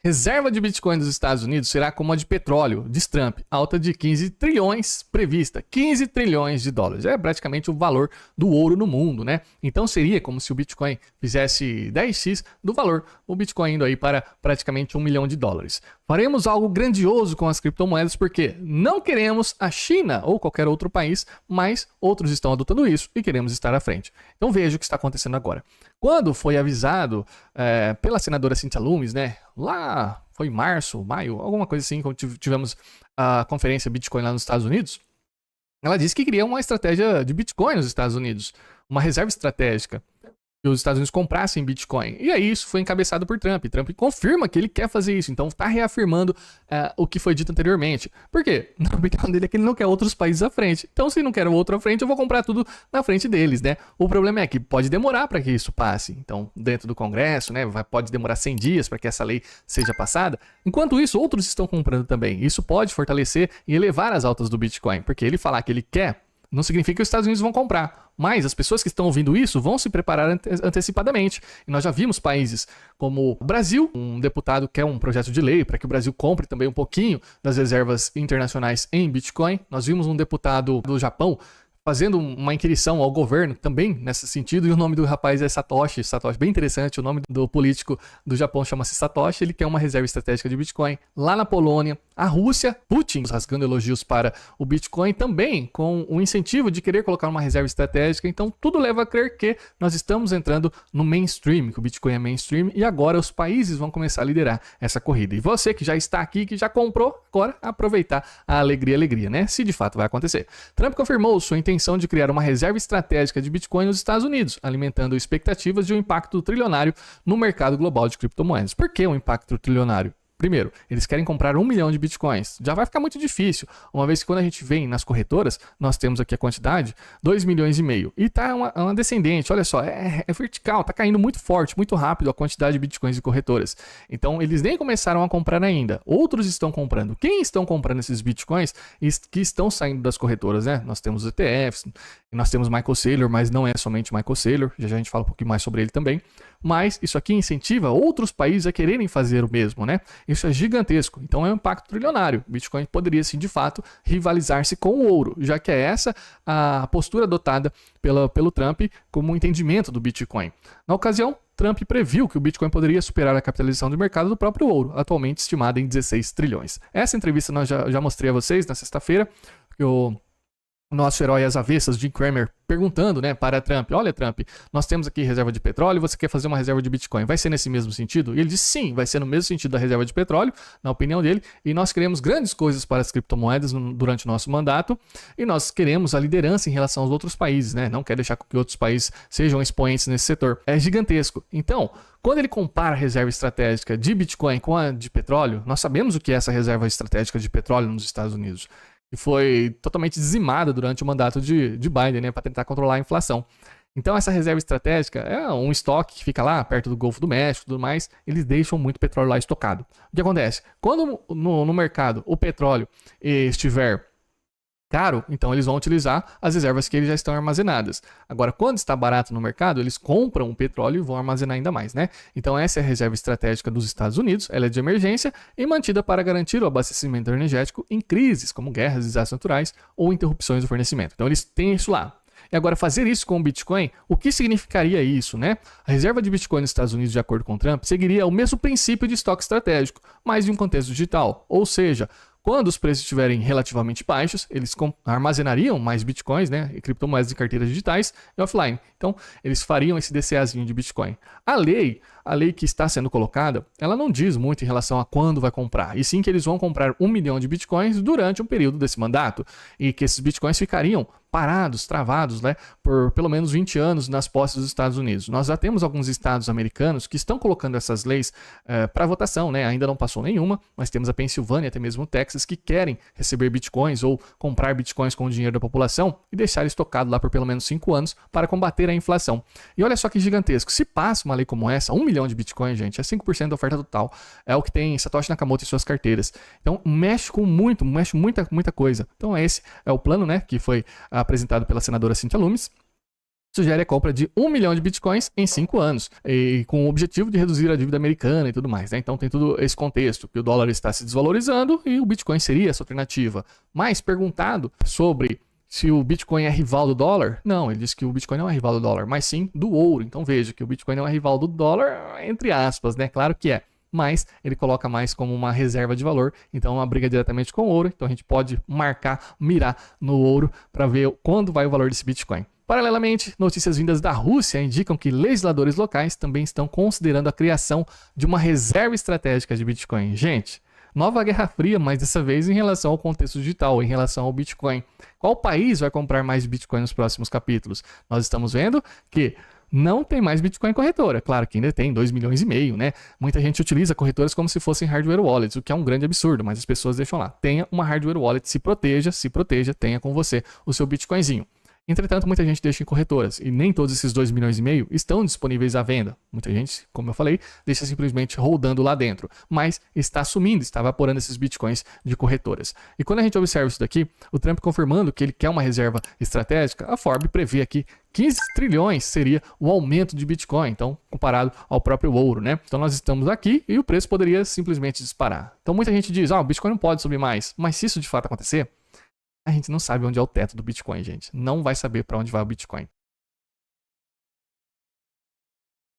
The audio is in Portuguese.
Reserva de Bitcoin dos Estados Unidos será como a de petróleo, diz Trump, alta de 15 trilhões prevista, 15 trilhões de dólares. É praticamente o valor do ouro no mundo, né? Então seria como se o Bitcoin fizesse 10x do valor, o Bitcoin indo aí para praticamente $1 milhão. Faremos algo grandioso com as criptomoedas porque não queremos a China ou qualquer outro país, mas outros estão adotando isso e queremos estar à frente. Então veja o que está acontecendo agora. Quando foi avisado pela senadora Cynthia Lummis, né? Lá foi em março, maio, alguma coisa assim, quando tivemos a conferência Bitcoin lá nos Estados Unidos, ela disse que queria uma estratégia de Bitcoin nos Estados Unidos, uma reserva estratégica, que os Estados Unidos comprassem Bitcoin. E aí isso foi encabeçado por Trump. Trump confirma que ele quer fazer isso, então está reafirmando o que foi dito anteriormente. Por quê? Na opinião dele é que ele não quer outros países à frente. Então se não quer o outro à frente, eu vou comprar tudo na frente deles, né? O problema é que pode demorar para que isso passe. Então dentro do Congresso, né, pode demorar 100 dias para que essa lei seja passada. Enquanto isso, outros estão comprando também. Isso pode fortalecer e elevar as altas do Bitcoin, porque ele falar que ele quer não significa que os Estados Unidos vão comprar, mas as pessoas que estão ouvindo isso vão se preparar antecipadamente. E nós já vimos países como o Brasil, um deputado quer um projeto de lei para que o Brasil compre também um pouquinho das reservas internacionais em Bitcoin. Nós vimos um deputado do Japão fazendo uma inquirição ao governo também nesse sentido, e o nome do rapaz é Satoshi, bem interessante, o nome do político do Japão chama-se Satoshi, ele quer uma reserva estratégica de Bitcoin. Lá na Polônia, a Rússia, Putin, rasgando elogios para o Bitcoin, também com o incentivo de querer colocar uma reserva estratégica, então tudo leva a crer que nós estamos entrando no mainstream, que o Bitcoin é mainstream, e agora os países vão começar a liderar essa corrida. E você que já está aqui, que já comprou, agora aproveitar a alegria, né? Se de fato vai acontecer. Trump confirmou sua intenção de criar uma reserva estratégica de Bitcoin nos Estados Unidos, alimentando expectativas de um impacto trilionário no mercado global de criptomoedas. Por que um impacto trilionário? Primeiro, eles querem comprar 1 milhão de bitcoins. Já vai ficar muito difícil, uma vez que quando a gente vem nas corretoras, nós temos aqui a quantidade, 2,5 milhões. E tá uma descendente, olha só, é vertical, tá caindo muito forte, muito rápido a quantidade de bitcoins de corretoras. Então, eles nem começaram a comprar ainda. Outros estão comprando. Quem estão comprando esses bitcoins que estão saindo das corretoras, né? Nós temos ETFs, nós temos Michael Saylor, mas não é somente Michael Saylor, já a gente fala um pouquinho mais sobre ele também. Mas isso aqui incentiva outros países a quererem fazer o mesmo, né? Isso é gigantesco, então é um impacto trilionário. O Bitcoin poderia, sim, de fato, rivalizar-se com o ouro, já que é essa a postura adotada pelo Trump como um entendimento do Bitcoin. Na ocasião, Trump previu que o Bitcoin poderia superar a capitalização de mercado do próprio ouro, atualmente estimada em 16 trilhões. Essa entrevista nós já mostrei a vocês na sexta-feira, que o nosso herói às avessas, Jim Cramer, perguntando, né, para Trump, olha Trump, nós temos aqui reserva de petróleo, você quer fazer uma reserva de Bitcoin, vai ser nesse mesmo sentido? E ele disse sim, vai ser no mesmo sentido da reserva de petróleo, na opinião dele, e nós queremos grandes coisas para as criptomoedas durante o nosso mandato, e nós queremos a liderança em relação aos outros países, né, não quer deixar que outros países sejam expoentes nesse setor. É gigantesco. Então, quando ele compara a reserva estratégica de Bitcoin com a de petróleo, nós sabemos o que é essa reserva estratégica de petróleo nos Estados Unidos, que foi totalmente dizimada durante o mandato de Biden, né, para tentar controlar a inflação. Então essa reserva estratégica é um estoque que fica lá perto do Golfo do México e tudo mais, eles deixam muito petróleo lá estocado. O que acontece? Quando no mercado o petróleo estiver caro, então eles vão utilizar as reservas que eles já estão armazenadas. Agora, quando está barato no mercado, eles compram o petróleo e vão armazenar ainda mais, né? Então essa é a reserva estratégica dos Estados Unidos, ela é de emergência e mantida para garantir o abastecimento energético em crises como guerras, desastres naturais ou interrupções do fornecimento. Então eles têm isso lá. E agora, fazer isso com o Bitcoin, o que significaria isso, né? A reserva de Bitcoin nos Estados Unidos, de acordo com Trump, seguiria o mesmo princípio de estoque estratégico, mas em um contexto digital. Ou seja, quando os preços estiverem relativamente baixos, eles armazenariam mais bitcoins, né, e criptomoedas em carteiras digitais e offline. Então, eles fariam esse DCAzinho de Bitcoin. A lei que está sendo colocada, ela não diz muito em relação a quando vai comprar, e sim que eles vão comprar 1 milhão de bitcoins durante um período desse mandato, e que esses bitcoins ficariam parados, travados, né, por pelo menos 20 anos nas posses dos Estados Unidos. Nós já temos alguns estados americanos que estão colocando essas leis para votação, né? Ainda não passou nenhuma, mas temos a Pensilvânia, até mesmo o Texas, que querem receber bitcoins ou comprar bitcoins com o dinheiro da população e deixar estocado lá por pelo menos 5 anos para combater a inflação. E olha só que gigantesco, se passa uma lei como essa, 1 milhão de bitcoins, gente, é 5% da oferta total, é o que tem Satoshi Nakamoto em suas carteiras. Então mexe muita coisa. Então esse é o plano, né, que foi apresentado pela senadora Cynthia Lummis. sugere a compra de 1 milhão de bitcoins em 5 anos, e com o objetivo de reduzir a dívida americana e tudo mais, né? Então tem todo esse contexto, que o dólar está se desvalorizando e o Bitcoin seria essa alternativa. Mas perguntado sobre se o Bitcoin é rival do dólar, não, ele disse que o Bitcoin não é rival do dólar, mas sim do ouro. Então veja que o Bitcoin não é rival do dólar, entre aspas, né? Claro que é. Mas ele coloca mais como uma reserva de valor, então é uma briga diretamente com o ouro, então a gente pode mirar no ouro para ver quando vai o valor desse Bitcoin. Paralelamente, notícias vindas da Rússia indicam que legisladores locais também estão considerando a criação de uma reserva estratégica de Bitcoin. Gente, nova Guerra Fria, mas dessa vez em relação ao contexto digital, em relação ao Bitcoin. Qual país vai comprar mais Bitcoin nos próximos capítulos? Nós estamos vendo que não tem mais Bitcoin em corretora. Claro que ainda tem 2,5 milhões, né? Muita gente utiliza corretoras como se fossem hardware wallets, o que é um grande absurdo, mas as pessoas deixam lá. Tenha uma hardware wallet, se proteja, tenha com você o seu Bitcoinzinho. Entretanto, muita gente deixa em corretoras e nem todos esses 2,5 milhões estão disponíveis à venda. Muita gente, como eu falei, deixa simplesmente rodando lá dentro, mas está sumindo, está evaporando esses bitcoins de corretoras. E quando a gente observa isso daqui, o Trump confirmando que ele quer uma reserva estratégica, a Forbes prevê aqui 15 trilhões seria o aumento de Bitcoin, então comparado ao próprio ouro, né? Então nós estamos aqui e o preço poderia simplesmente disparar. Então muita gente diz, o Bitcoin não pode subir mais, mas se isso de fato acontecer, a gente não sabe onde é o teto do Bitcoin, gente. Não vai saber para onde vai o Bitcoin.